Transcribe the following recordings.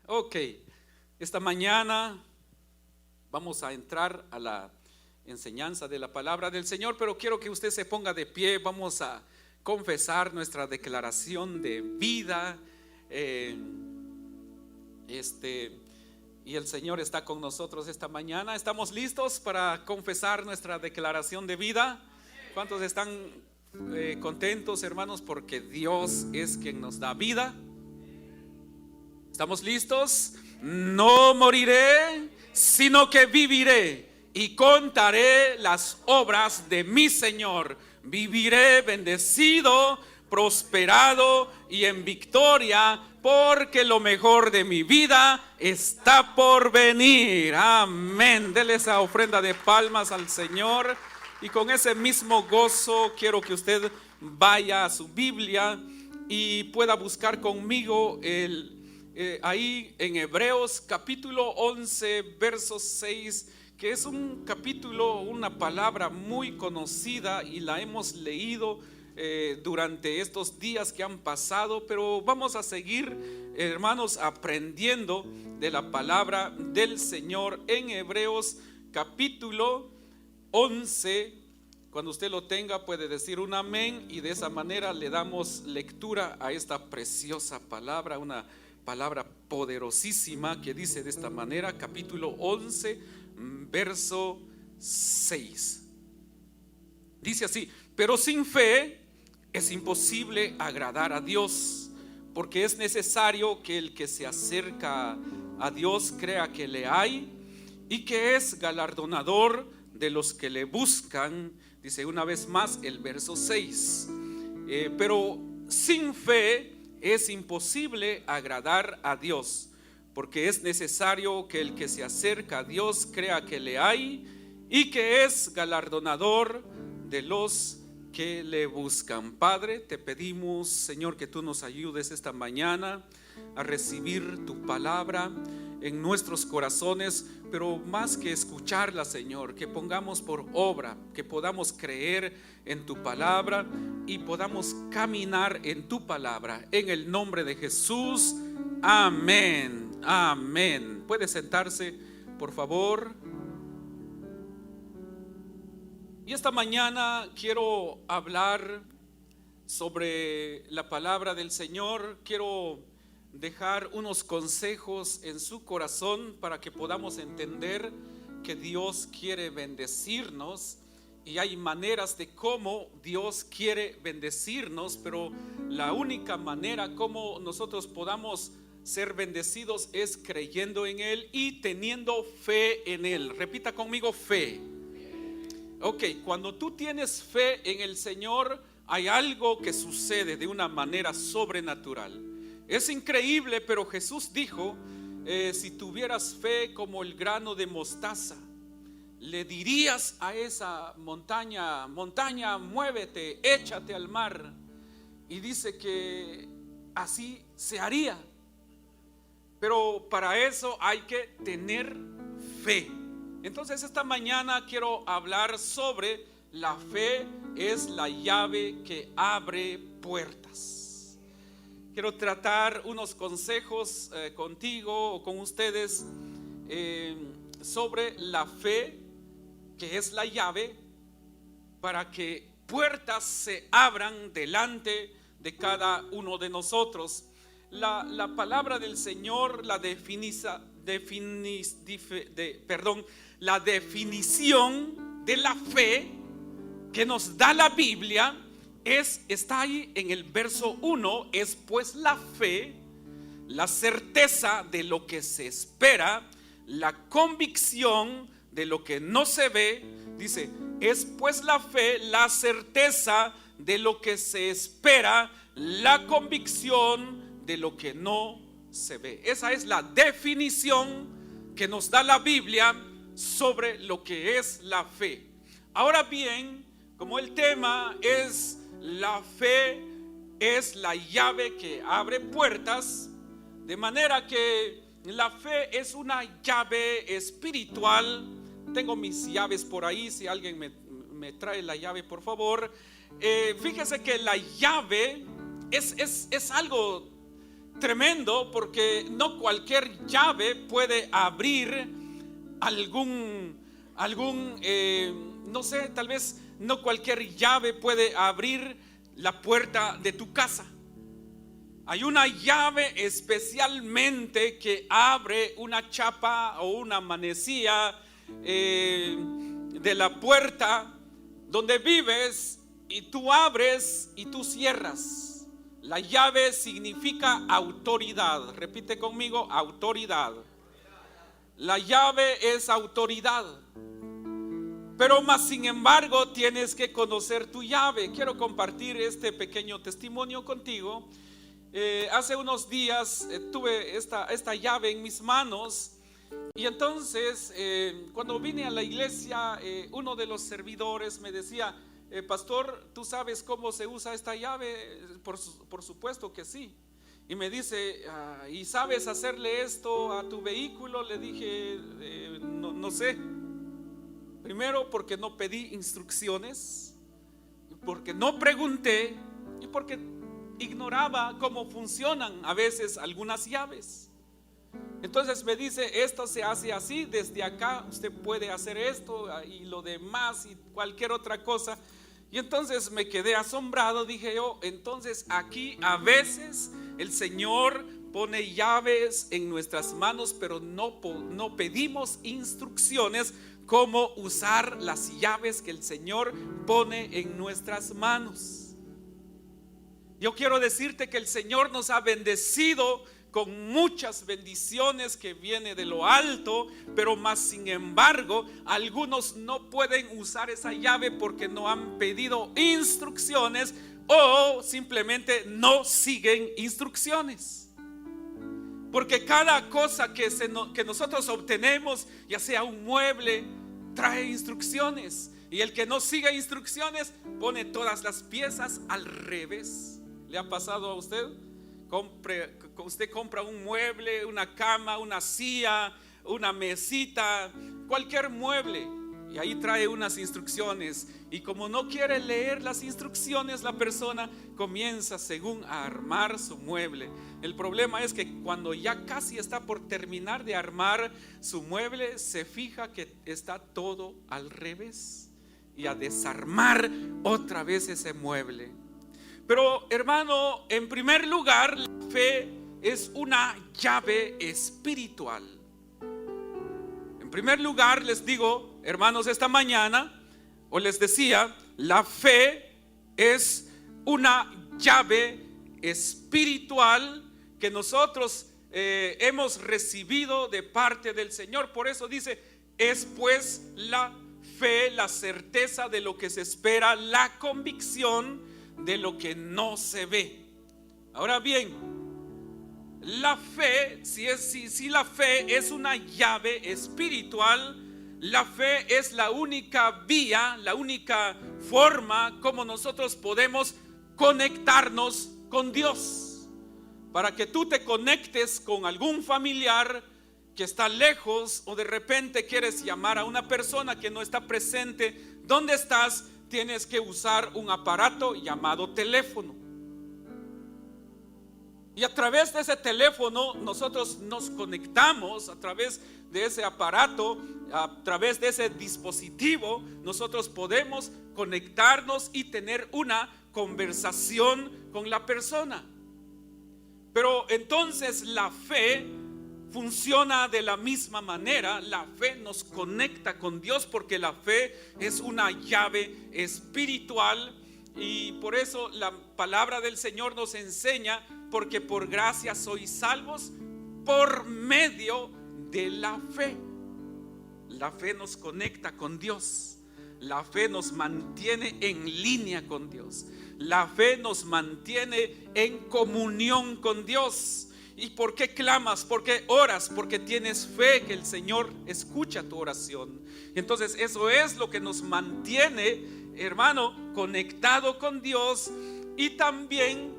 Ok, esta mañana vamos a entrar a la enseñanza de la palabra del Señor, pero quiero que usted se ponga de pie. Vamos a confesar nuestra declaración de vida. eh, y el Señor está con nosotros esta mañana. ¿Estamos listos para confesar nuestra declaración de vida? ¿Cuántos están contentos, hermanos, porque Dios es quien nos da vida? ¿Estamos listos? No moriré, sino que viviré y contaré las obras de mi Señor. Viviré bendecido, prosperado y en victoria, porque lo mejor de mi vida está por venir. Amén. Dele esa ofrenda de palmas al Señor. Y con ese mismo gozo quiero que usted vaya a su Biblia y pueda buscar conmigo ahí en Hebreos capítulo 11 verso 6, que es un capítulo, una palabra muy conocida y la hemos leído durante estos días que han pasado, pero vamos a seguir, hermanos, aprendiendo de la palabra del Señor en Hebreos capítulo 11. Cuando usted lo tenga puede decir un amén, y de esa manera le damos lectura a esta preciosa palabra, una palabra poderosísima que dice de esta manera, capítulo 11 verso 6. Dice así: pero sin fe es imposible agradar a Dios, porque es necesario que el que se acerca a Dios crea que le hay y que es galardonador de los que le buscan. Dice una vez más el verso 6, pero sin fe es imposible agradar a Dios, porque es necesario que el que se acerca a Dios crea que le hay y que es galardonador de los que le buscan. Padre, te pedimos, Señor, que tú nos ayudes esta mañana a recibir tu palabra en nuestros corazones, pero más que escucharla, Señor, que pongamos por obra, que podamos creer en tu palabra y podamos caminar en tu palabra, en el nombre de Jesús. Amén, amén. Puede sentarse, por favor. Y esta mañana quiero hablar sobre la palabra del Señor. Quiero dejar unos consejos en su corazón para que podamos entender que Dios quiere bendecirnos, y hay maneras de cómo Dios quiere bendecirnos, pero la única manera como nosotros podamos ser bendecidos es creyendo en Él y teniendo fe en Él. Repita conmigo: fe. Ok, cuando tú tienes fe en el Señor, hay algo que sucede de una manera sobrenatural. Es increíble, pero Jesús dijo, si tuvieras fe como el grano de mostaza, le dirías a esa montaña: montaña, muévete, échate al mar. Y dice que así se haría. Pero para eso hay que tener fe. Entonces esta mañana quiero hablar sobre la fe es la llave que abre puertas. Quiero tratar unos consejos contigo o con ustedes sobre la fe, que es la llave para que puertas se abran delante de cada uno de nosotros. La palabra del Señor, la definición de la fe que nos da la Biblia está ahí en el verso 1. Es pues la fe, la certeza de lo que se espera, la convicción de lo que no se ve. Dice: es pues la fe, la certeza de lo que se espera, la convicción de lo que no se ve. Esa es la definición que nos da la Biblia sobre lo que es la fe. Ahora bien, como el tema es la fe es la llave que abre puertas, de manera que la fe es una llave espiritual. Tengo mis llaves por ahí, si alguien me trae la llave, por favor. Fíjese que la llave es algo tremendo porque no cualquier llave puede abrir no sé, tal vez no cualquier llave puede abrir la puerta de tu casa. Hay una llave especialmente que abre una chapa o una manecilla de la puerta donde vives, y tú abres y tú cierras. La llave significa autoridad. Repite conmigo: autoridad. La llave es autoridad. Pero más sin embargo tienes que conocer tu llave. Quiero compartir este pequeño testimonio contigo. Hace unos días tuve esta llave en mis manos. Y entonces cuando vine a la iglesia, uno de los servidores me decía: pastor, ¿tú sabes cómo se usa esta llave? Por supuesto que sí. Y me dice: ¿y sabes hacerle esto a tu vehículo? Le dije: no sé. Primero, porque no pedí instrucciones, porque no pregunté y porque ignoraba cómo funcionan a veces algunas llaves. Entonces me dice: esto se hace así, desde acá usted puede hacer esto y lo demás y cualquier otra cosa. Y entonces me quedé asombrado. Dije yo: entonces aquí a veces el Señor pone llaves en nuestras manos, pero no pedimos instrucciones cómo usar las llaves que el Señor pone en nuestras manos. Yo quiero decirte que el Señor nos ha bendecido con muchas bendiciones que viene de lo alto, pero más sin embargo algunos no pueden usar esa llave porque no han pedido instrucciones o simplemente no siguen instrucciones. Porque cada cosa que nosotros obtenemos, ya sea un mueble, trae instrucciones. Y el que no siga instrucciones pone todas las piezas al revés. ¿Le ha pasado a usted? Usted compra un mueble, una cama, una silla, una mesita, cualquier mueble, y ahí trae unas instrucciones. Y como no quiere leer las instrucciones, la persona comienza según a armar su mueble. El problema es que cuando ya casi está por terminar de armar su mueble, se fija que está todo al revés y a desarmar otra vez ese mueble. Pero hermano, en primer lugar, la fe es una llave espiritual. En primer lugar, les digo, hermanos, esta mañana, o les decía, la fe es una llave espiritual que nosotros hemos recibido de parte del Señor. Por eso dice: es pues la fe, la certeza de lo que se espera, la convicción de lo que no se ve. Ahora bien, la fe, si la fe es una llave espiritual, la fe es la única vía, la única forma como nosotros podemos conectarnos con Dios. Para que tú te conectes con algún familiar que está lejos, o de repente quieres llamar a una persona que no está presente donde estás, tienes que usar un aparato llamado teléfono. Y a través de ese teléfono nosotros nos conectamos. A través de ese aparato, a través de ese dispositivo, nosotros podemos conectarnos y tener una conversación con la persona. Pero entonces la fe funciona de la misma manera. La fe nos conecta con Dios porque la fe es una llave espiritual. Y por eso la palabra del Señor nos enseña: porque por gracia sois salvos por medio de la fe. La fe nos conecta con Dios. La fe nos mantiene en línea con Dios. La fe nos mantiene en comunión con Dios. ¿Y por qué clamas? ¿Por qué oras? Porque tienes fe que el Señor escucha tu oración. Entonces eso es lo que nos mantiene, hermano, conectado con Dios. Y también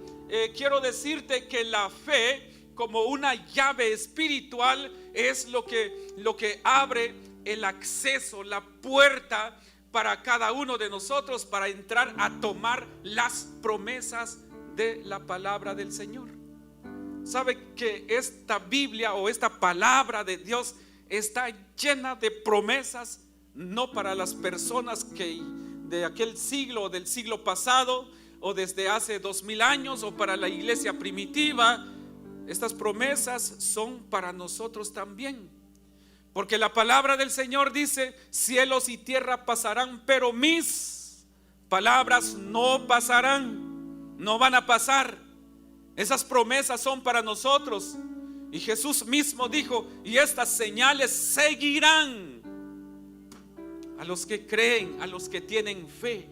quiero decirte que la fe, como una llave espiritual, es lo que abre el acceso, la puerta para cada uno de nosotros para entrar a tomar las promesas de la palabra del Señor. Sabe que esta Biblia o esta palabra de Dios está llena de promesas, no para las personas que de aquel siglo o del siglo pasado o desde hace 2000 años o para la iglesia primitiva. Estas promesas son para nosotros también, porque la palabra del Señor dice: cielos y tierra pasarán, pero mis palabras no pasarán, no van a pasar. Esas promesas son para nosotros. Y Jesús mismo dijo: y estas señales seguirán a los que creen, a los que tienen fe.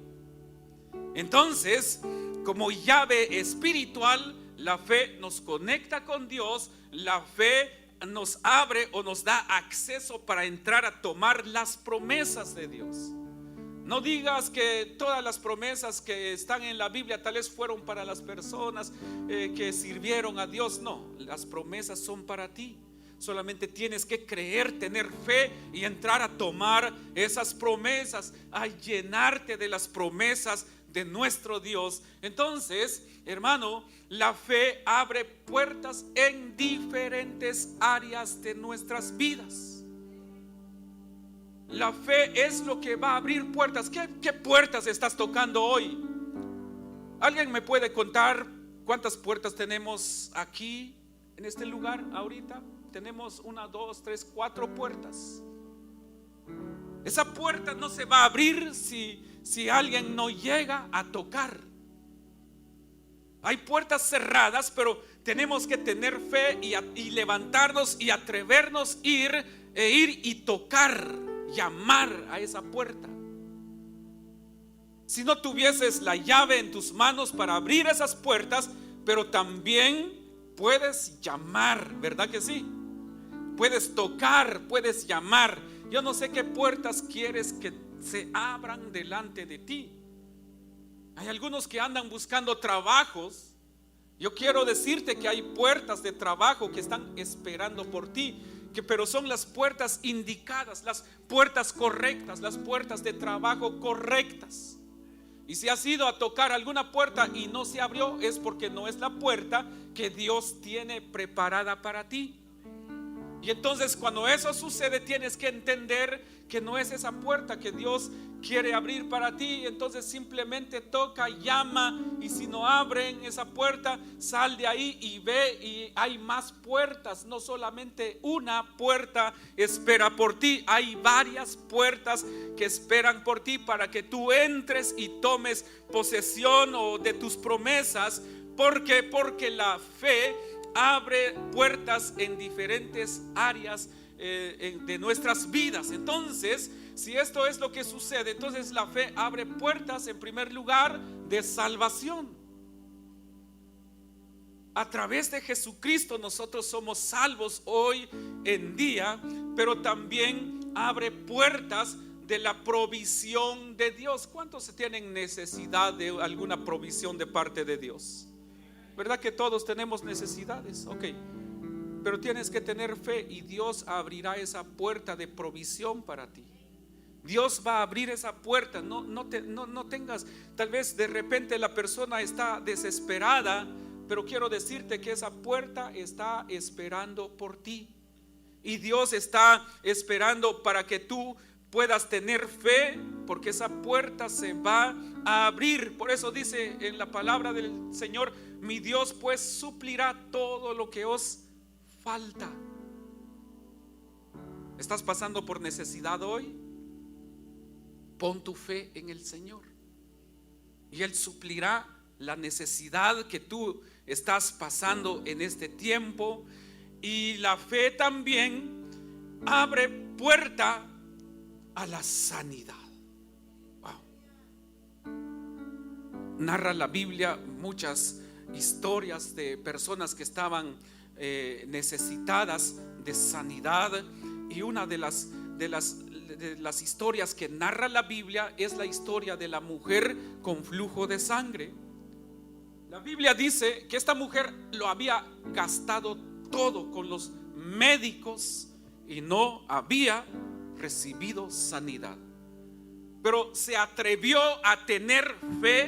Entonces, como llave espiritual, la fe nos conecta con Dios. La fe nos abre o nos da acceso para entrar a tomar las promesas de Dios. No digas que todas las promesas que están en la Biblia tal vez fueron para las personas que sirvieron a Dios. No, las promesas son para ti. Solamente tienes que creer, tener fe y entrar a tomar esas promesas, a llenarte de las promesas de nuestro Dios. Entonces, hermano, la fe abre puertas en diferentes áreas de nuestras vidas. La fe es lo que va a abrir puertas. ¿Qué puertas estás tocando hoy? ¿Alguien me puede contar cuántas puertas tenemos aquí en este lugar ahorita? Tenemos 1, 2, 3, 4 puertas. Esa puerta no se va a abrir si alguien no llega a tocar. Hay puertas cerradas, pero tenemos que tener fe y levantarnos y atrevernos ir y tocar, llamar a esa puerta. Si no tuvieses la llave en tus manos para abrir esas puertas, pero también puedes llamar, ¿verdad que sí? Puedes tocar, puedes llamar. Yo no sé qué puertas quieres que se abran delante de ti. Hay algunos que andan buscando trabajos. Yo quiero decirte que hay puertas de trabajo que están esperando por ti, pero son las puertas indicadas, las puertas correctas, las puertas de trabajo correctas. Y si has ido a tocar alguna puerta y no se abrió, es porque no es la puerta que Dios tiene preparada para ti. Y entonces cuando eso sucede, tienes que entender que no es esa puerta que Dios quiere abrir para ti. Entonces simplemente toca, llama, y si no abren esa puerta, sal de ahí y ve, y hay más puertas. No solamente una puerta espera por ti, hay varias puertas que esperan por ti para que tú entres y tomes posesión o de tus promesas. Porque la fe abre puertas en diferentes áreas de nuestras vidas. Entonces, si esto es lo que sucede, entonces la fe abre puertas en primer lugar de salvación. A través de Jesucristo nosotros somos salvos hoy en día, pero también abre puertas de la provisión de Dios. ¿Cuántos tienen necesidad de alguna provisión de parte de Dios? ¿Verdad que todos tenemos necesidades? Ok, pero tienes que tener fe y Dios abrirá esa puerta de provisión para ti. Dios va a abrir esa puerta. No tengas, tal vez de repente la persona está desesperada, pero quiero decirte que esa puerta está esperando por ti. Y Dios está esperando para que tú puedas tener fe, porque esa puerta se va a abrir. Por eso dice en la palabra del Señor: mi Dios pues suplirá todo lo que os falta. ¿Estás pasando por necesidad hoy? Pon tu fe en el Señor y Él suplirá la necesidad que tú estás pasando en este tiempo. Y la fe también abre puerta a la sanidad. Wow. Narra la Biblia muchas historias de personas que estaban necesitadas de sanidad, y una de las historias que narra la Biblia es la historia de la mujer con flujo de sangre. La Biblia dice que esta mujer lo había gastado todo con los médicos y no había recibido sanidad, pero se atrevió a tener fe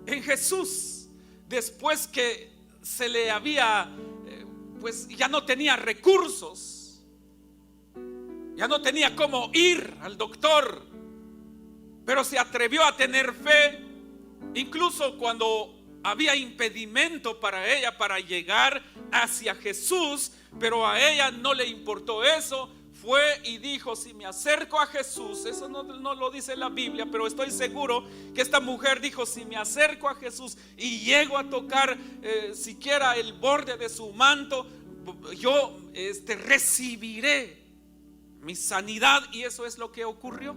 en Jesús. Después que se le había, pues ya no tenía recursos, ya no tenía cómo ir al doctor, pero se atrevió a tener fe, incluso cuando había impedimento para ella para llegar hacia Jesús, pero a ella no le importó eso. Fue y dijo: si me acerco a Jesús, eso no lo dice la Biblia, pero estoy seguro que esta mujer dijo: si me acerco a Jesús y llego a tocar siquiera el borde de su manto, yo recibiré mi sanidad. Y eso es lo que ocurrió.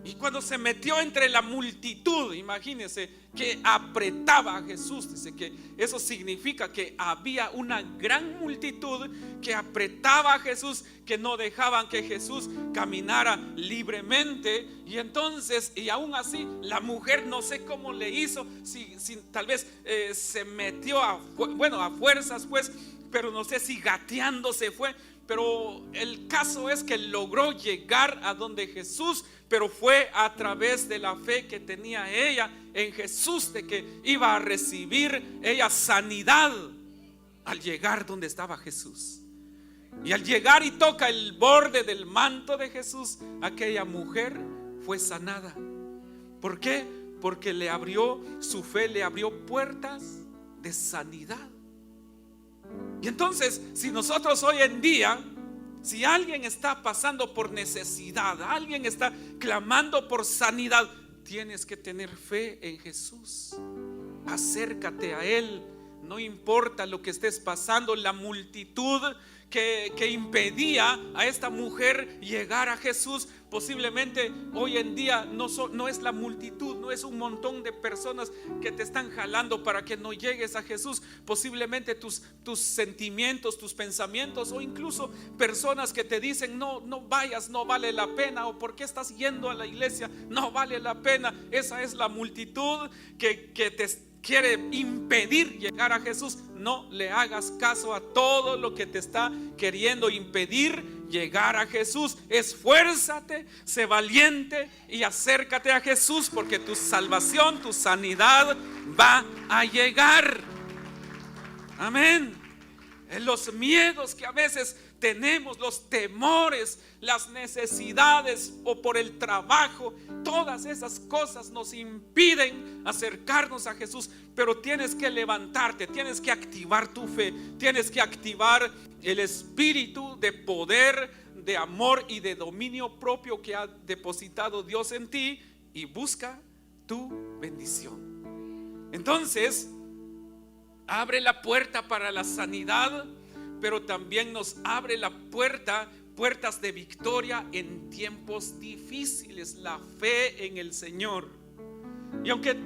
Y cuando se metió entre la multitud, imagínense que apretaba a Jesús. Dice que eso significa que había una gran multitud que apretaba a Jesús, que no dejaban que Jesús caminara libremente. Y entonces, y aún así, la mujer no sé cómo le hizo, si tal vez se metió a fuerzas, pues, pero no sé si gateando se fue. Pero el caso es que logró llegar a donde Jesús, pero fue a través de la fe que tenía ella en Jesús, de que iba a recibir ella sanidad al llegar donde estaba Jesús. Y al llegar y toca el borde del manto de Jesús, aquella mujer fue sanada. ¿Por qué? Porque su fe le abrió puertas de sanidad. Y entonces, si nosotros hoy en día, si alguien está pasando por necesidad, alguien está clamando por sanidad, tienes que tener fe en Jesús. Acércate a Él, no importa lo que estés pasando. La multitud que impedía a esta mujer llegar a Jesús, posiblemente hoy en día no es la multitud, no es un montón de personas que te están jalando para que no llegues a Jesús. Posiblemente tus sentimientos, tus pensamientos, o incluso personas que te dicen: no vayas, no vale la pena, o ¿por qué estás yendo a la iglesia? No vale la pena. Esa es la multitud que te quiere impedir llegar a Jesús. No le hagas caso a todo lo que te está queriendo impedir llegar a Jesús. Esfuérzate, sé valiente y acércate a Jesús, porque tu salvación, tu sanidad va a llegar. Amén. En los miedos que a veces tenemos, los temores, las necesidades, o por el trabajo, todas esas cosas nos impiden acercarnos a Jesús. Pero tienes que levantarte, tienes que activar tu fe, tienes que activar el espíritu de poder, de amor y de dominio propio que ha depositado Dios en ti, y busca tu bendición. Entonces, abre la puerta para la sanidad, pero también nos abre puertas de victoria en tiempos difíciles, la fe en el Señor. Y aunque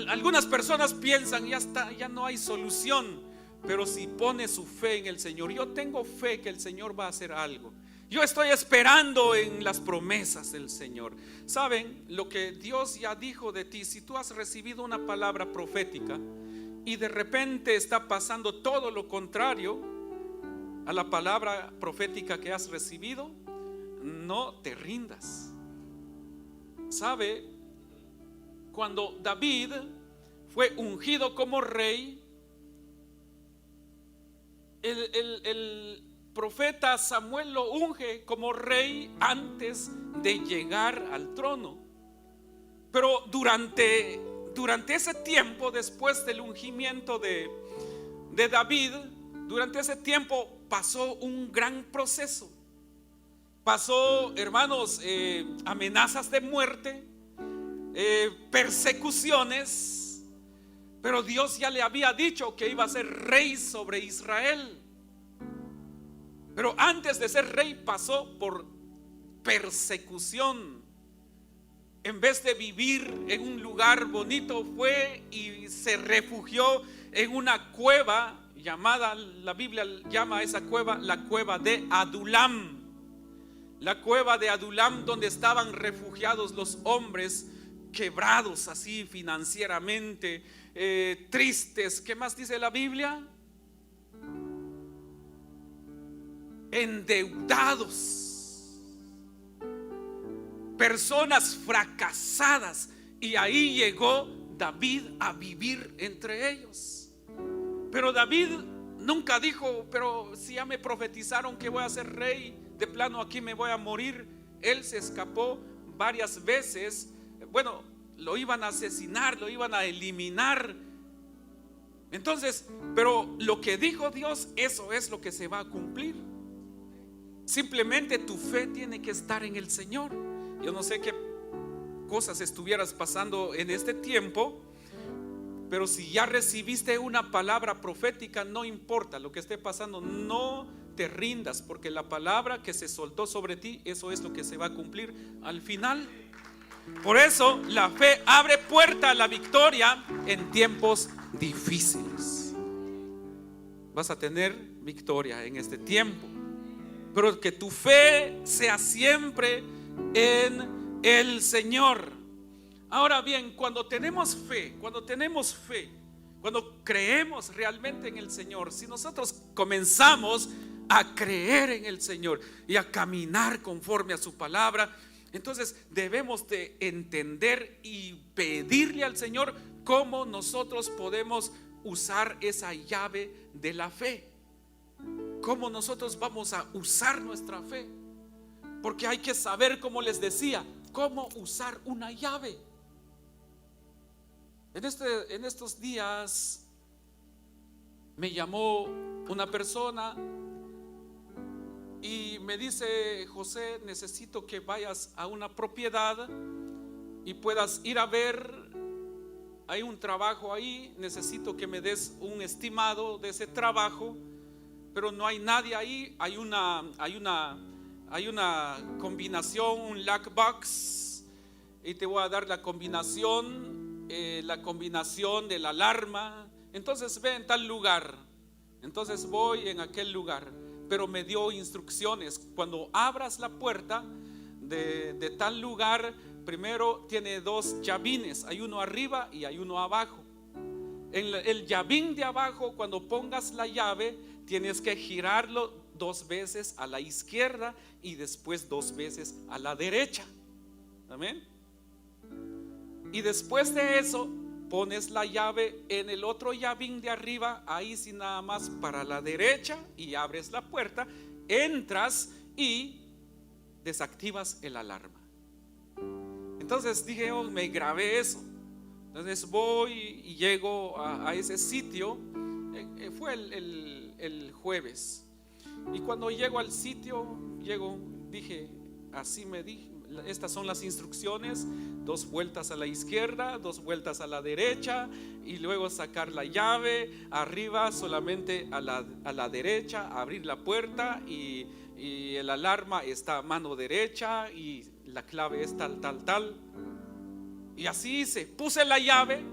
algunas personas piensan: ya no hay solución, pero si pone su fe en el Señor, yo tengo fe que el Señor va a hacer algo. Yo estoy esperando en las promesas del Señor. ¿Saben lo que Dios ya dijo de ti? Si tú has recibido una palabra profética y de repente está pasando todo lo contrario a la palabra profética que has recibido, no te rindas. ¿Sabe? Cuando David fue ungido como rey, el profeta Samuel lo unge como rey antes de llegar al trono. Pero durante ese tiempo, después del ungimiento de David, durante ese tiempo pasó un gran proceso. Pasó, hermanos, amenazas de muerte, persecuciones. Pero Dios ya le había dicho que iba a ser rey sobre Israel. Pero antes de ser rey pasó por persecución. En vez de vivir en un lugar bonito, fue y se refugió en una cueva llamada, la Biblia llama a esa cueva la cueva de Adulam. La cueva de Adulam, donde estaban refugiados los hombres quebrados así financieramente, tristes. ¿Qué más dice la Biblia? Endeudados, personas fracasadas. Y ahí llegó David a vivir entre ellos. Pero David nunca dijo: pero si ya me profetizaron que voy a ser rey, de plano aquí me voy a morir. Él se escapó varias veces. Bueno, lo iban a asesinar, lo iban a eliminar. Entonces, pero lo que dijo Dios, eso es lo que se va a cumplir. Simplemente tu fe tiene que estar en el Señor. Yo no sé qué cosas estuvieras pasando en este tiempo, pero si ya recibiste una palabra profética, no importa lo que esté pasando, no te rindas, porque la palabra que se soltó sobre ti, eso es lo que se va a cumplir al final. Por eso la fe abre puerta a la victoria en tiempos difíciles. Vas a tener victoria en este tiempo, pero que tu fe sea siempre en el Señor. Ahora bien, cuando tenemos fe, cuando creemos realmente en el Señor, si nosotros comenzamos a creer en el Señor y a caminar conforme a su palabra, entonces debemos de entender y pedirle al Señor cómo nosotros podemos usar esa llave de la fe. Cómo nosotros vamos a usar nuestra fe, porque hay que saber, como les decía, cómo usar una llave. En estos días me llamó una persona y me dice: José, necesito que vayas a una propiedad y puedas ir a ver, hay un trabajo ahí, necesito que me des un estimado de ese trabajo, pero no hay nadie ahí. Hay una combinación, un lockbox, y te voy a dar la combinación de la alarma. Entonces ve en tal lugar. Entonces voy en aquel lugar, pero me dio instrucciones: cuando abras la puerta de tal lugar, primero tiene dos llavines, hay uno arriba y hay uno abajo. En el llavín de abajo, cuando pongas la llave, tienes que girarlo 2 veces a la izquierda y después 2 veces a la derecha. Amén. Y después de eso pones la llave en el otro llavín de arriba, ahí sí, nada más para la derecha, y abres la puerta, entras y desactivas el alarma. Entonces dije: oh, me grabé eso. Entonces voy y llego a ese sitio. Fue el jueves. Y cuando llego al sitio, dije, así me dije: estas son las instrucciones: 2 vueltas a la izquierda, 2 vueltas a la derecha, y luego sacar la llave arriba solamente a la derecha, abrir la puerta, y el alarma está a mano derecha y la clave es tal. Y así hice, puse la llave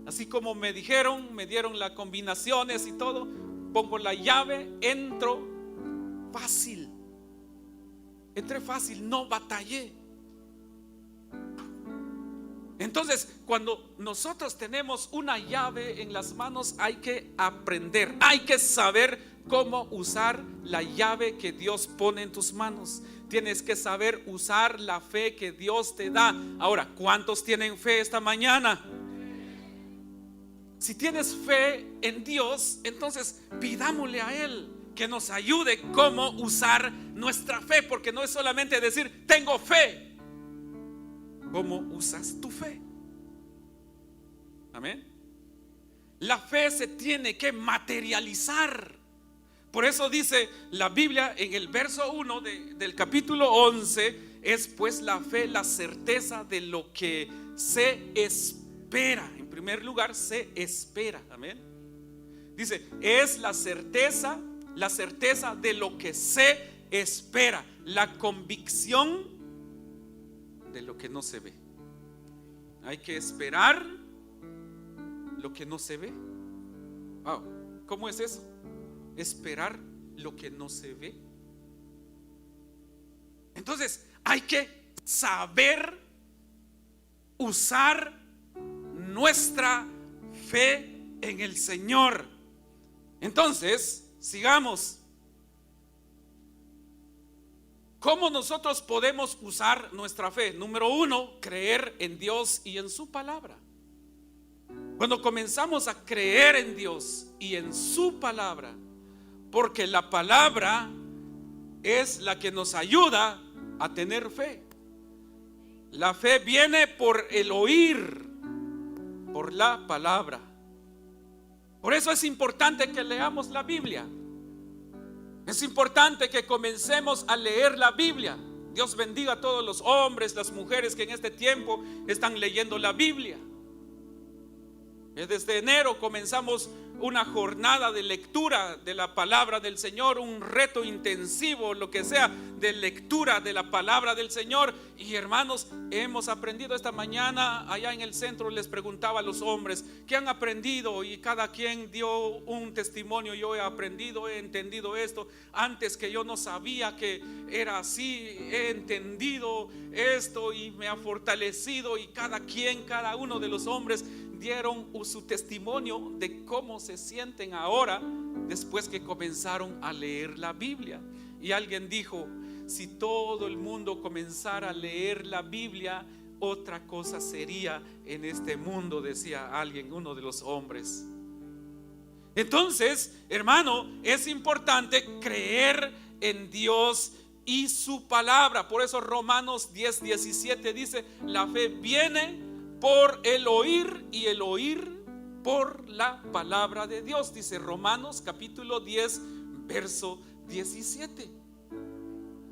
así como me dijeron, me dieron las combinaciones y todo. Pongo la llave, entro fácil. Entré fácil, no batallé. Entonces, cuando nosotros tenemos una llave en las manos, hay que aprender, hay que saber cómo usar la llave que Dios pone en tus manos. Tienes que saber usar la fe que Dios te da. Ahora, ¿cuántos tienen fe esta mañana? Si tienes fe en Dios, entonces pidámosle a Él que nos ayude cómo usar nuestra fe, porque no es solamente decir tengo fe. ¿Cómo usas tu fe? Amén. La fe se tiene que materializar. Por eso dice la Biblia en el verso 1 del capítulo 11: es pues la fe la certeza de lo que se espera. En primer lugar, se espera. Amén. Dice, es la certeza de lo que se espera, la convicción de lo que no se ve. Hay que esperar lo que no se ve. Wow, ¿cómo es eso? Esperar lo que no se ve. Entonces hay que saber usar nuestra fe en el Señor. Entonces, sigamos. ¿Cómo nosotros podemos usar nuestra fe? Número 1, creer en Dios y en su palabra. Cuando comenzamos a creer en Dios y en su palabra, porque la palabra es la que nos ayuda a tener fe. La fe viene por el oír, por la palabra. Por eso es importante que leamos la Biblia. Es importante que comencemos a leer la Biblia. Dios bendiga a todos los hombres, las mujeres que en este tiempo están leyendo la Biblia. Desde enero comenzamos una jornada de lectura de la palabra del Señor, un reto intensivo, lo que sea, de lectura de la palabra del Señor. Y hermanos, hemos aprendido esta mañana allá en el centro. Les preguntaba a los hombres ¿qué han aprendido? Y cada quien dio un testimonio. Yo he aprendido, he entendido esto. Antes que yo no sabía que era así, he entendido esto y me ha fortalecido. Y cada uno de los hombres dieron su testimonio de cómo se sienten ahora después que comenzaron a leer la Biblia. Y alguien dijo: si todo el mundo comenzara a leer la Biblia, otra cosa sería en este mundo, decía alguien, uno de los hombres. Entonces, hermano, es importante creer en Dios y su palabra. Por eso Romanos 10:17 dice: la fe viene por el oír y el oír por la palabra de Dios. Dice Romanos capítulo 10 verso 17.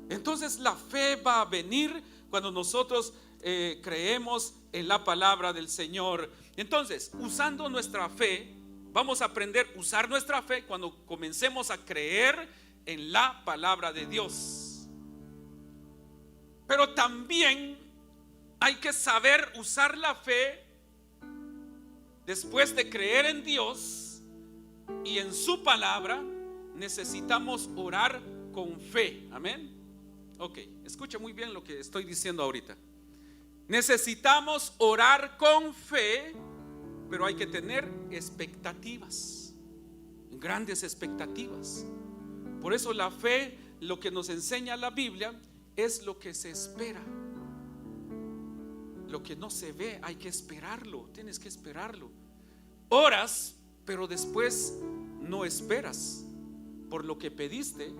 Entonces la fe va a venir cuando nosotros creemos en la palabra del Señor. Entonces, usando nuestra fe, vamos a aprender a usar nuestra fe cuando comencemos a creer en la palabra de Dios. Pero también hay que saber usar la fe después de creer en Dios y en su palabra. Necesitamos orar con fe. Amén. Ok, escucha muy bien lo que estoy diciendo ahorita. Necesitamos orar con fe, pero hay que tener expectativas, grandes expectativas. Por eso la fe, lo que nos enseña la Biblia, es lo que se espera. Lo que no se ve hay que esperarlo, tienes que esperarlo. Oras, pero después no esperas por lo que pediste,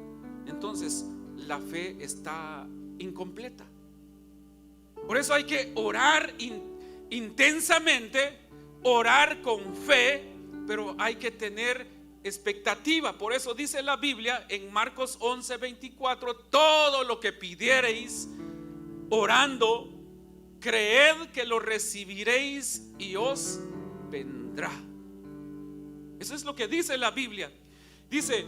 entonces la fe está incompleta. Por eso hay que orar intensamente, orar con fe, pero hay que tener expectativa. Por eso dice la Biblia en Marcos 11:24: todo lo que pidiereis orando, creed que lo recibiréis y os vendrá. Eso es lo que dice la Biblia. Dice: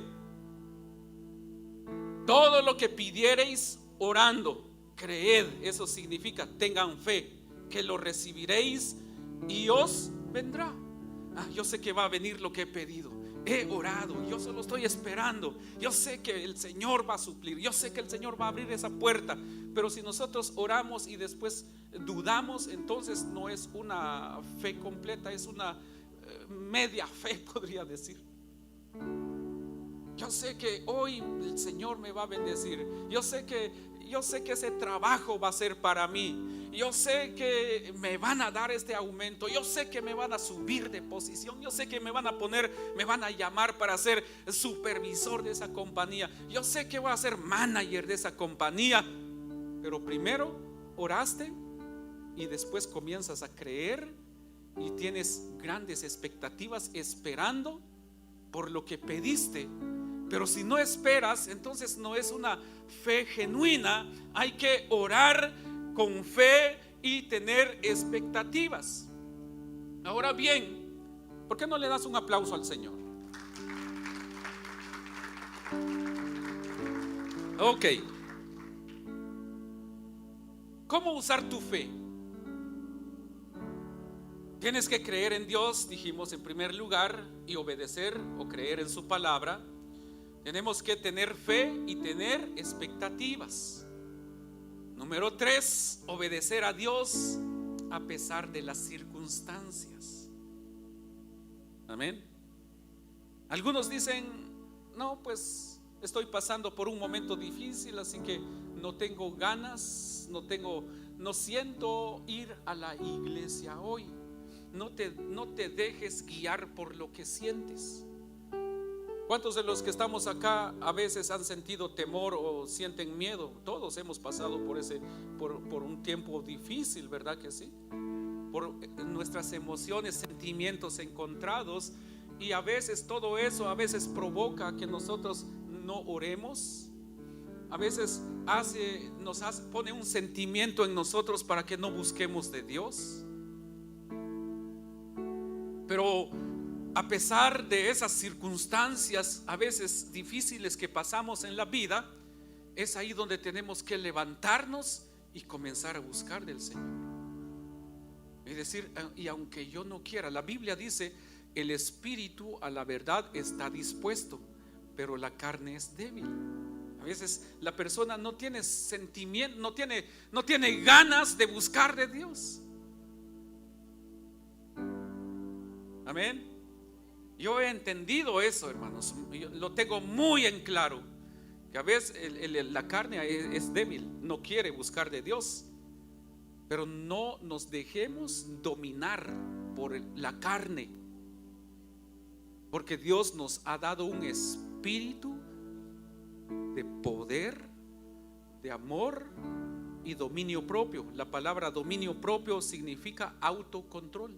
todo lo que pidiereis orando, creed. Eso significa tengan fe, que lo recibiréis y os vendrá. Yo sé que va a venir lo que he pedido. He orado, yo solo estoy esperando. Yo sé que el Señor va a suplir, yo sé que el Señor va a abrir esa puerta. Pero si nosotros oramos y después dudamos, entonces no es una fe completa, es una media fe, podría decir. Yo sé que hoy el Señor me va a bendecir. Yo sé que ese trabajo va a ser para mí. Yo sé que me van a dar este aumento. Yo sé que me van a subir de posición. Yo sé que me van a llamar para ser supervisor de esa compañía. Yo sé que voy a ser manager de esa compañía. Pero primero oraste y después comienzas a creer y tienes grandes expectativas esperando por lo que pediste. Pero si no esperas, entonces no es una fe genuina. Hay que orar con fe y tener expectativas. Ahora bien, ¿por qué no le das un aplauso al Señor? Ok. ¿Cómo usar tu fe? Tienes que creer en Dios, dijimos en primer lugar, y obedecer o creer en su palabra. Tenemos que tener fe y tener expectativas. Número 3, obedecer a Dios a pesar de las circunstancias. Amén. Algunos dicen: no, pues estoy pasando por un momento difícil, así que no tengo ganas, no siento ir a la iglesia hoy. no te dejes guiar por lo que sientes. ¿Cuántos de los que estamos acá a veces han sentido temor o sienten miedo? Todos hemos pasado por un tiempo difícil, ¿verdad que sí? Por nuestras emociones, sentimientos encontrados, y a veces todo eso provoca que nosotros no oremos. A veces pone un sentimiento en nosotros para que no busquemos de Dios. Pero a pesar de esas circunstancias a veces difíciles que pasamos en la vida, es ahí donde tenemos que levantarnos y comenzar a buscar del Señor. Es decir, y aunque yo no quiera, la Biblia dice: el espíritu a la verdad está dispuesto, pero la carne es débil. A veces la persona no tiene sentimiento, no tiene ganas de buscar de Dios. Amén. Yo he entendido eso, hermanos. Yo lo tengo muy en claro, que a veces la carne es débil, no quiere buscar de Dios. Pero no nos dejemos dominar por la carne, porque Dios nos ha dado un espíritu de poder, de amor y dominio propio. La palabra dominio propio significa autocontrol,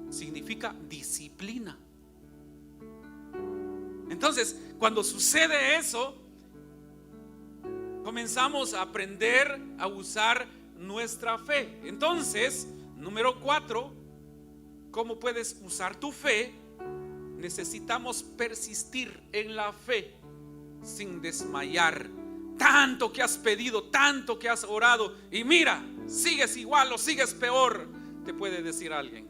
significa disciplina. Entonces, cuando sucede eso, comenzamos a aprender a usar nuestra fe. Entonces, número 4, ¿cómo puedes usar tu fe? Necesitamos persistir en la fe sin desmayar. Tanto que has pedido, tanto que has orado, y mira, sigues igual o sigues peor, te puede decir alguien.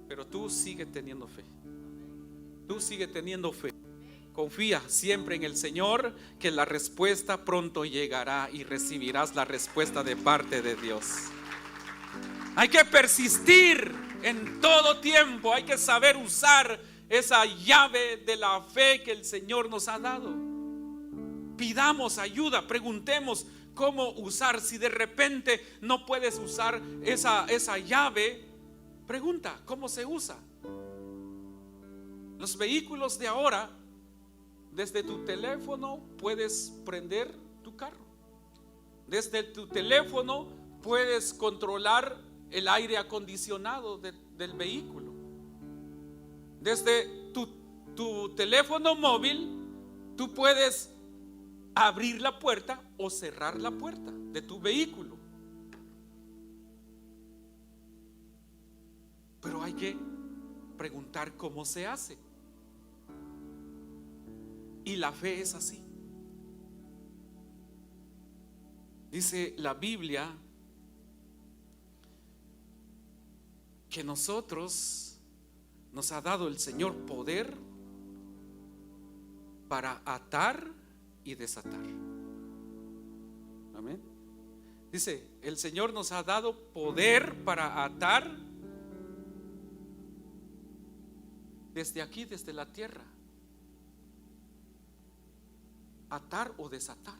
Pero tú sigue teniendo fe. Tú sigue teniendo fe. Confía siempre en el Señor, que la respuesta pronto llegará y recibirás la respuesta de parte de Dios. Hay que persistir en todo tiempo. Hay que saber usar esa llave de la fe que el Señor nos ha dado. Pidamos ayuda, preguntemos cómo usar. Si de repente no puedes usar esa llave, pregunta cómo se usa. Los vehículos de ahora, desde tu teléfono puedes prender tu carro. Desde tu teléfono puedes controlar el aire acondicionado del vehículo. Desde tu teléfono móvil tú puedes abrir la puerta o cerrar la puerta de tu vehículo. Pero hay que preguntar cómo se hace. Y la fe es así. Dice la Biblia que nos ha dado el Señor poder para atar y desatar. Amén. Dice, el Señor nos ha dado poder para atar desde aquí, desde la tierra. Atar o desatar.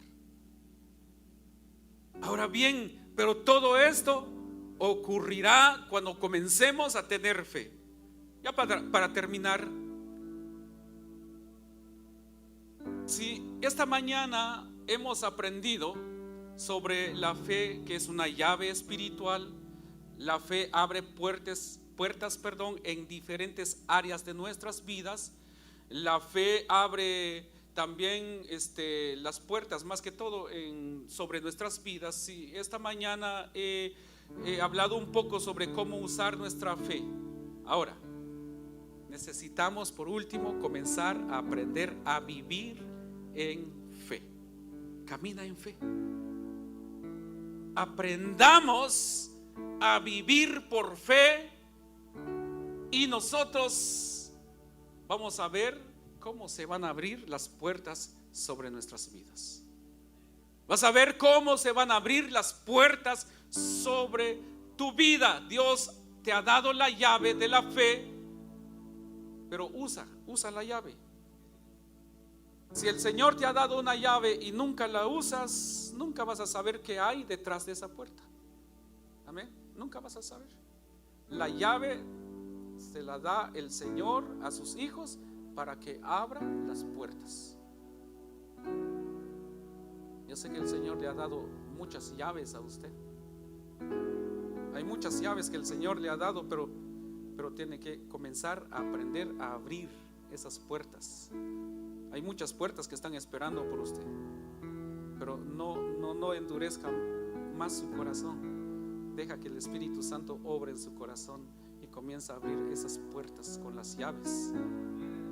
Ahora bien, pero todo esto ocurrirá cuando comencemos a tener fe. Ya para terminar, si esta mañana hemos aprendido sobre la fe, que es una llave espiritual, la fe abre puertas, en diferentes áreas de nuestras vidas. La fe abre también las puertas, más que todo sobre nuestras vidas. Si esta mañana he hablado un poco sobre cómo usar nuestra fe. Ahora necesitamos, por último, comenzar a aprender a vivir en fe. Camina en fe. Aprendamos a vivir por fe, y nosotros vamos a ver cómo se van a abrir las puertas sobre nuestras vidas. Vas a ver cómo se van a abrir las puertas sobre tu vida. Dios te ha dado la llave de la fe, pero usa la llave. Si el Señor te ha dado una llave y nunca la usas, nunca vas a saber qué hay detrás de esa puerta. Amén. Nunca vas a saber. La llave se la da el Señor a sus hijos para que abran las puertas. Yo sé que el Señor le ha dado muchas llaves a usted. Hay muchas llaves que el Señor le ha dado, pero tiene que comenzar a aprender a abrir esas puertas. Hay muchas puertas que están esperando por usted, pero no endurezca más su corazón. Deja que el Espíritu Santo obre en su corazón y comienza a abrir esas puertas con las llaves.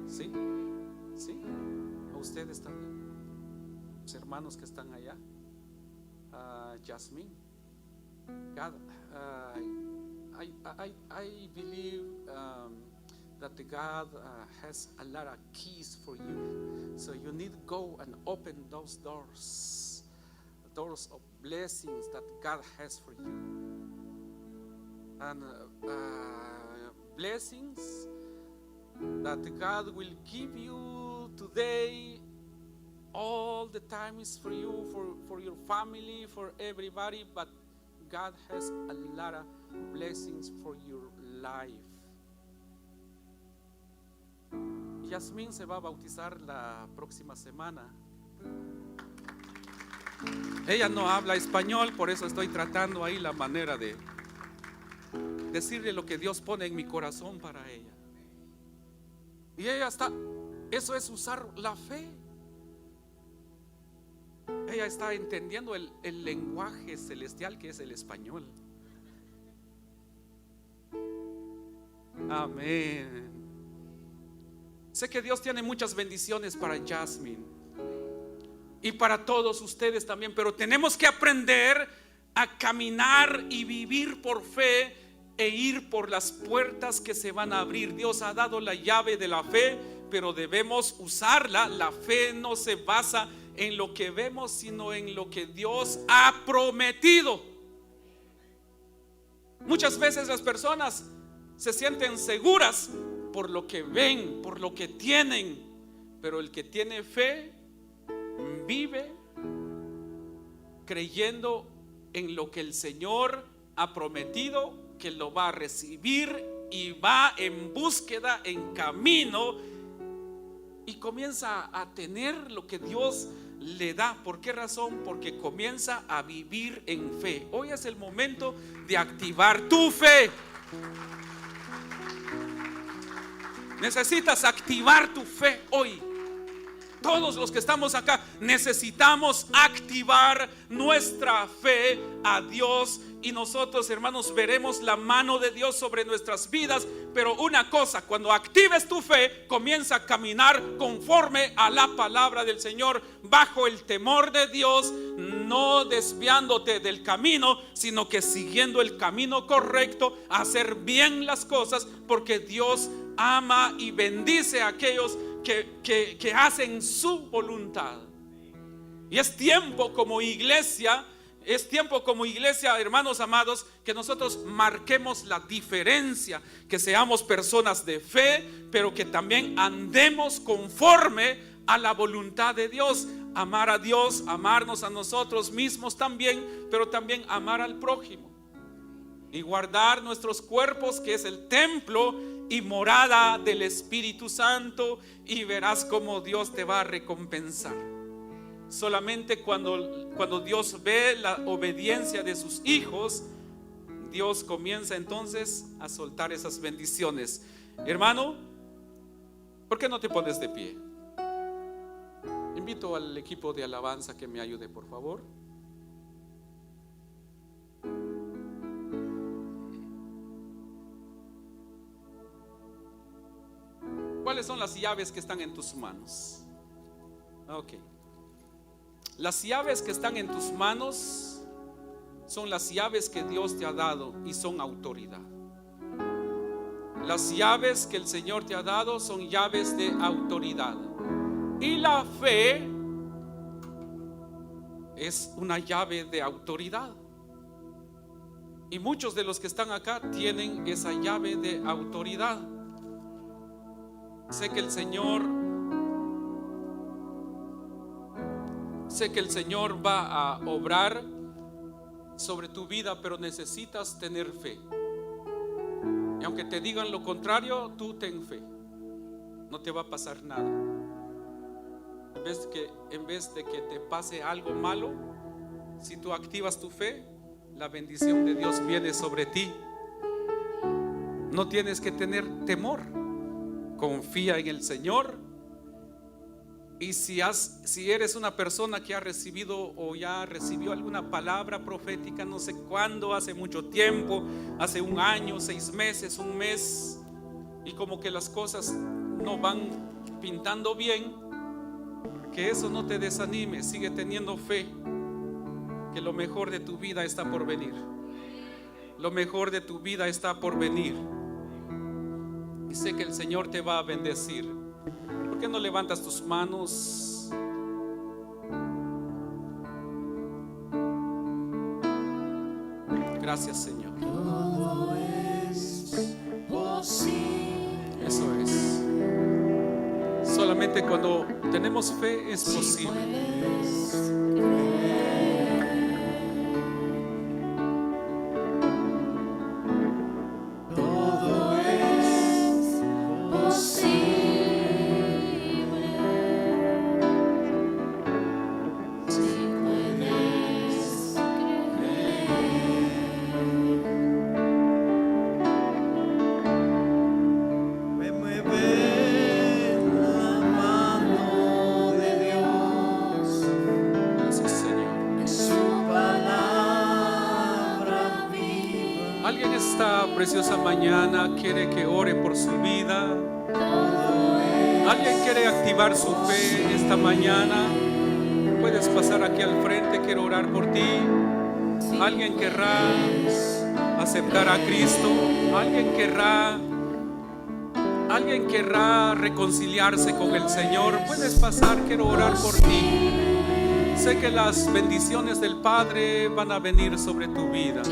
¿Sí? ¿Sí? A ustedes también, los hermanos que están allá. Jasmine, God, I believe that the God has a lot of keys for you, so you need to go and open those doors of blessings that God has for you, and blessings that God will give you today. All the time is for you, for your family, for everybody, but God has a lot of blessings for your life. Yasmín se va a bautizar la próxima semana. Ella no habla español, por eso estoy tratando ahí la manera de decirle lo que Dios pone en mi corazón para ella. Y ella está, eso es usar la fe. Ella está entendiendo el lenguaje celestial que es el español. Amén. Sé que Dios tiene muchas bendiciones para Jasmine y para todos ustedes también, pero tenemos que aprender a caminar y vivir por fe e ir por las puertas que se van a abrir. Dios ha dado la llave de la fe, pero debemos usarla. La fe no se basa en lo que vemos, sino en lo que Dios ha prometido. Muchas veces las personas se sienten seguras por lo que ven, por lo que tienen, pero el que tiene fe vive creyendo en lo que el Señor ha prometido, que lo va a recibir, y va en búsqueda, en camino, y comienza a tener lo que Dios le da. ¿Por qué razón? Porque comienza a vivir en fe. Hoy es el momento de activar tu fe. Necesitas activar tu fe hoy. Todos los que estamos acá necesitamos activar nuestra fe a Dios, y nosotros, hermanos, veremos la mano de Dios sobre nuestras vidas. Pero una cosa, cuando actives tu fe, comienza a caminar conforme a la palabra del Señor, bajo el temor de Dios, no desviándote del camino, sino que siguiendo el camino correcto, hacer bien las cosas, porque Dios ama y bendice a aquellos que hacen su voluntad. Y es tiempo como iglesia, hermanos amados, que nosotros marquemos la diferencia, que seamos personas de fe, pero que también andemos conforme a la voluntad de Dios. Amar a Dios, amarnos a nosotros mismos también, pero también amar al prójimo, y guardar nuestros cuerpos, que es el templo y morada del Espíritu Santo, y verás cómo Dios te va a recompensar. Solamente cuando Dios ve la obediencia de sus hijos, Dios comienza entonces a soltar esas bendiciones. Hermano, ¿por qué no te pones de pie? Invito al equipo de alabanza que me ayude, por favor. ¿Cuáles son las llaves que están en tus manos? Ok. Las llaves que están en tus manos son las llaves que Dios te ha dado y son autoridad. Las llaves que el Señor te ha dado son llaves de autoridad. Y la fe es una llave de autoridad. Y muchos de los que están acá tienen esa llave de autoridad. Sé que el Señor va a obrar sobre tu vida, pero necesitas tener fe. Y aunque te digan lo contrario, tú ten fe, no te va a pasar nada. En vez de que te pase algo malo, si tú activas tu fe, la bendición de Dios viene sobre ti. No tienes que tener temor, confía en el Señor. Y si eres una persona que ha recibido o ya recibió alguna palabra profética, no sé cuándo, hace mucho tiempo, hace un año, 6 meses, un mes, y como que las cosas no van pintando bien, que eso no te desanime, sigue teniendo fe, que lo mejor de tu vida está por venir. Lo mejor de tu vida está por venir. Y sé que el Señor te va a bendecir. ¿Por qué no levantas tus manos? Gracias, Señor. Todo es posible. Eso es. Solamente cuando tenemos fe es posible. Alguien esta preciosa mañana quiere que ore por su vida. Alguien quiere activar su fe esta mañana. Puedes pasar aquí al frente, quiero orar por ti. Alguien querrá aceptar a Cristo. Alguien querrá reconciliarse con el Señor. Puedes pasar, quiero orar por ti. Sé que las bendiciones del Padre van a venir sobre tu vida.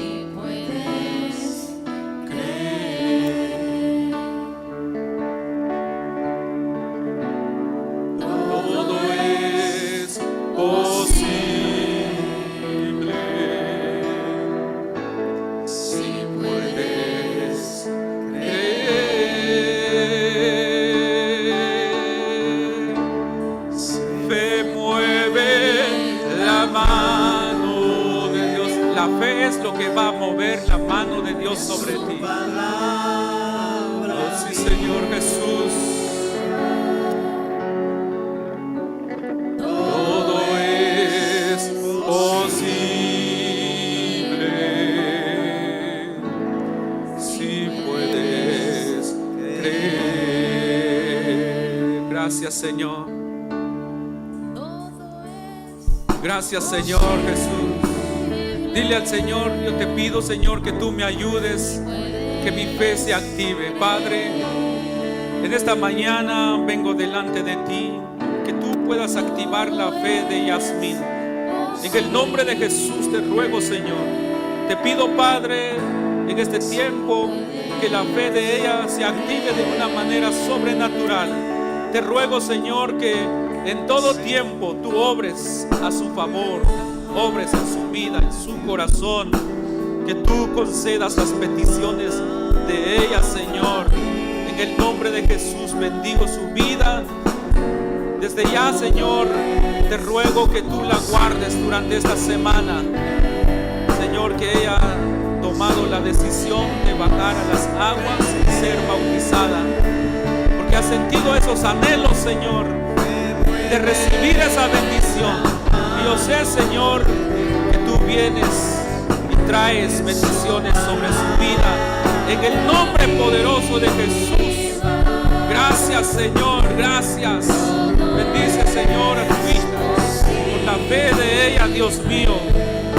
Sobre ti. Oh, sí, Señor Jesús. Todo es posible si puedes creer. Gracias, Señor. Gracias, Señor Jesús. Dile al Señor: yo te pido, Señor, que tú me ayudes, que mi fe se active. Padre, en esta mañana vengo delante de ti, que tú puedas activar la fe de Yasmín. En el nombre de Jesús te ruego, Señor. Te pido, Padre, en este tiempo, que la fe de ella se active de una manera sobrenatural. Te ruego, Señor, que en todo tiempo tú obres a su favor, obres en su vida, en su corazón, que tú concedas las peticiones de ella, Señor. En el nombre de Jesús bendigo su vida. Desde ya, Señor, te ruego que tú la guardes durante esta semana, Señor, que ella ha tomado la decisión de bajar a las aguas y ser bautizada, porque ha sentido esos anhelos, Señor, de recibir esa bendición. Y yo sé, Señor, que tú vienes y traes bendiciones sobre su vida. En el nombre poderoso de Jesús. Gracias, Señor, gracias. Bendice, Señor, a tu hija por la fe de ella, Dios mío.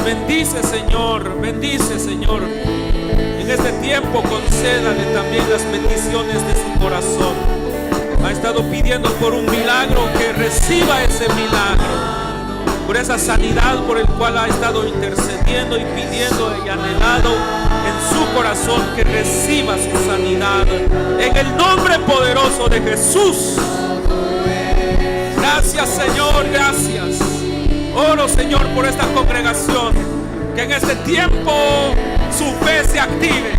Bendice, Señor, bendice, Señor. En este tiempo concédale también las peticiones de su corazón. Ha estado pidiendo por un milagro, que reciba ese milagro. Por esa sanidad por el cual ha estado intercediendo y pidiendo y anhelado en su corazón, que reciba su sanidad en el nombre poderoso de Jesús. Gracias, Señor, gracias. Oro, Señor, por esta congregación, que en este tiempo su fe se active,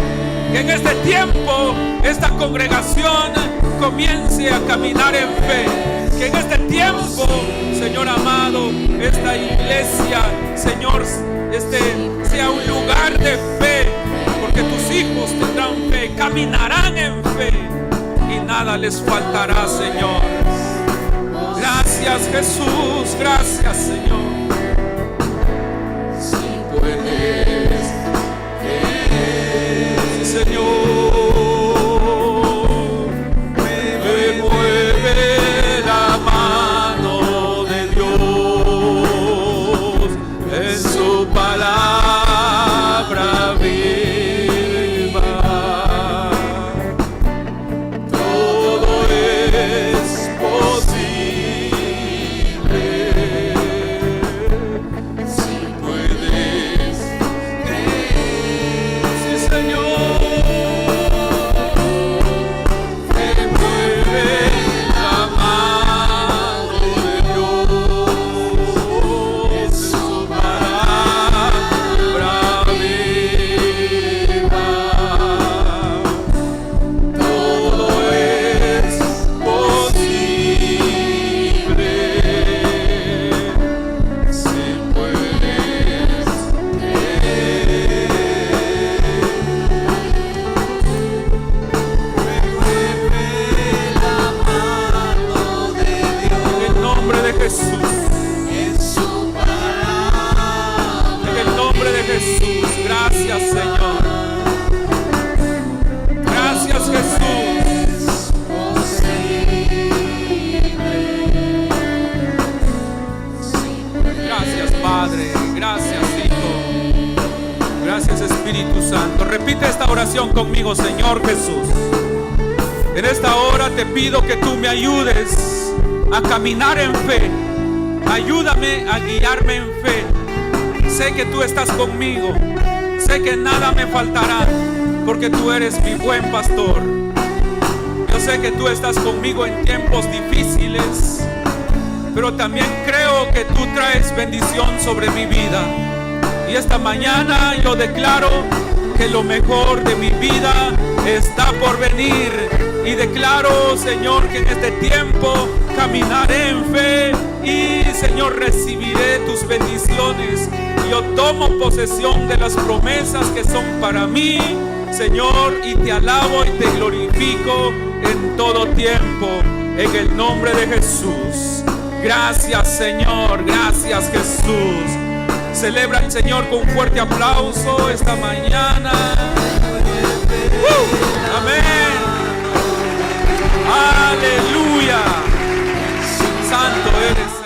Que en este tiempo esta congregación comience a caminar en fe. Que en este tiempo, Señor amado, esta iglesia, Señor, sea un lugar de fe. Porque tus hijos tendrán fe, caminarán en fe y nada les faltará, Señor. Gracias, Jesús, gracias, Señor. Si puedes creer, Sí, Señor, me mueve la mano de Dios en su palabra viva. Todo es posible si puedes creer, Sí, Señor, me mueve la mano de Dios en su palabra viva. Todo es posible si puedes creer. la mano de Dios En el nombre de Jesús, en su palabra. en el nombre de Jesús. Gracias, Señor. Gracias, Jesús. Gracias, Padre. Gracias, Hijo. Gracias, Espíritu Santo. Repite esta oración conmigo, Señor Jesús. En esta hora te pido que tú me ayudes a caminar en fe. Ayúdame a guiarme en fe. Sé que tú estás conmigo. Sé que nada me faltará, porque tú eres mi buen pastor. Yo sé que tú estás conmigo en tiempos difíciles, pero también creo que tú traes bendición sobre mi vida. Y esta mañana yo declaro que lo mejor de mi vida está por venir. Y declaro, Señor, que en este tiempo caminaré en fe y, Señor, recibiré tus bendiciones. Yo tomo posesión de las promesas que son para mí, Señor, y te alabo y te glorifico en todo tiempo, en el nombre de Jesús. Gracias, Señor, gracias, Jesús. Celebra al Señor con un fuerte aplauso esta mañana. Amén. Aleluya. Santo eres.